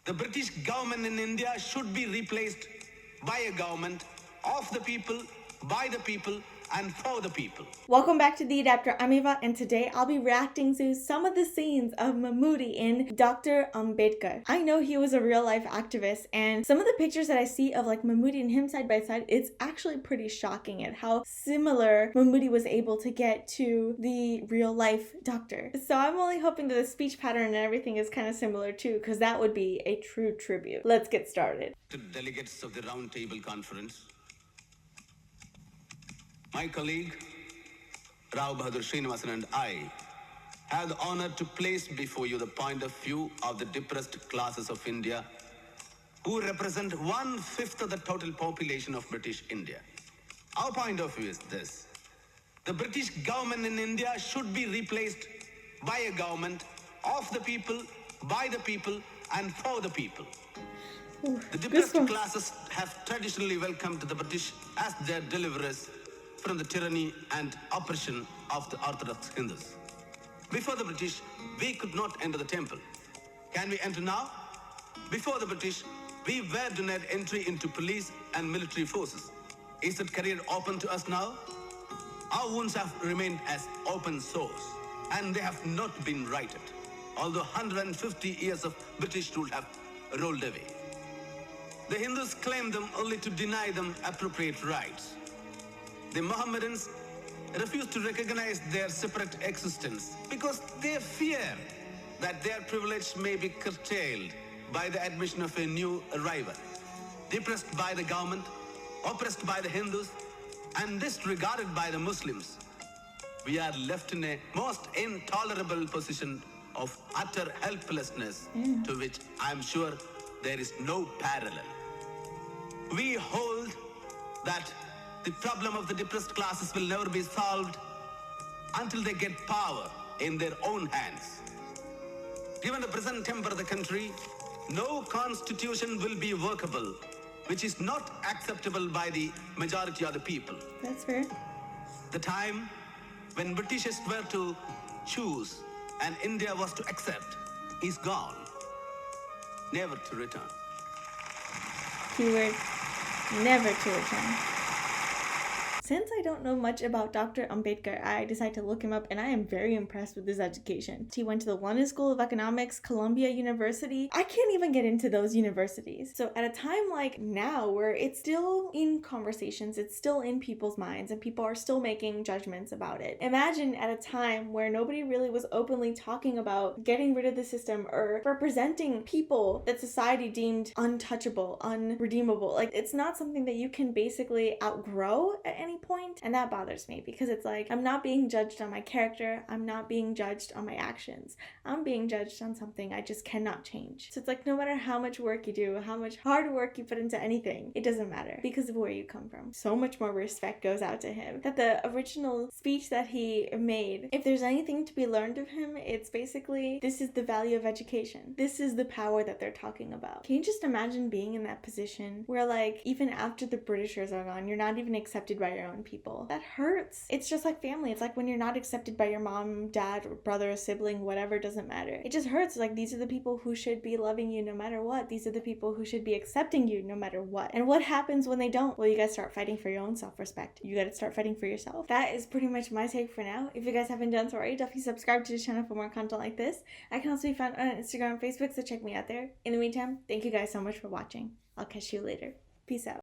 The British government in India should be replaced by a government of the people, by the people, and for the people. Welcome back to The Adaptor. I'm Eva, and today I'll be reacting to some of the scenes of Mammootty in Dr. Ambedkar. I know he was a real-life activist, and some of the pictures that I see of like Mammootty and him side by side, it's actually pretty shocking at how similar Mammootty was able to get to the real-life doctor. So I'm only hoping that the speech pattern and everything is kind of similar too, because that would be a true tribute. Let's get started. To delegates of the Round Table Conference, my colleague Rao Bahadur Srinivasan and I have the honor to place before you the point of view of the depressed classes of India, who represent 1/5 of the total population of British India. Our point of view is this: the British government in India should be replaced by a government of the people, by the people, and for the people. The depressed classes have traditionally welcomed the British as their deliverers from the tyranny and oppression of the Orthodox Hindus. Before the British, we could not enter the temple. Can we enter now? Before the British, we were denied entry into police and military forces. Is that career open to us now? Our wounds have remained as open sores, and they have not been righted, although 150 years of British rule have rolled away. The Hindus claim them only to deny them appropriate rights. The Mohammedans refuse to recognize their separate existence because they fear that their privilege may be curtailed by the admission of a new arrival. Depressed by the government, oppressed by the Hindus, and disregarded by the Muslims, we are left in a most intolerable position of utter helplessness to which I am sure there is no parallel. We hold that the problem of the depressed classes will never be solved until they get power in their own hands. Given the present temper of the country, no constitution will be workable which is not acceptable by the majority of the people. That's fair. The time when Britishers were to choose and India was to accept is gone, never to return. Keyword, never to return. Since I don't know much about Dr. Ambedkar, I decided to look him up, and I am very impressed with his education. He went to the London School of Economics, Columbia University. I can't even get into those universities. So at a time like now, where it's still in conversations, it's still in people's minds, and people are still making judgments about it. Imagine at a time where nobody really was openly talking about getting rid of the system or representing people that society deemed untouchable, unredeemable. Like, it's not something that you can basically outgrow at any point, and that bothers me because it's like, I'm not being judged on my character, I'm not being judged on my actions, I'm being judged on something I just cannot change. So it's like, no matter how much work you do, how much hard work you put into anything, it doesn't matter because of where you come from. So much more respect goes out to him. That the original speech that he made, if there's anything to be learned of him, it's basically, this is the value of education, this is the power that they're talking about. Can you just imagine being in that position where, like, even after the Britishers are gone, you're not even accepted by your own people? That hurts. It's just like family. It's like when you're not accepted by your mom, dad, or brother, sibling, whatever, doesn't matter. It just hurts. Like, these are the people who should be loving you no matter what. These are the people who should be accepting you no matter what. And what happens when they don't? Well, you guys start fighting for your own self-respect. You gotta start fighting for yourself. That is pretty much my take for now. If you guys haven't done so already, definitely subscribe to the channel for more content like this. I can also be found on Instagram and Facebook, so check me out there. In the meantime, thank you guys so much for watching. I'll catch you later. Peace out.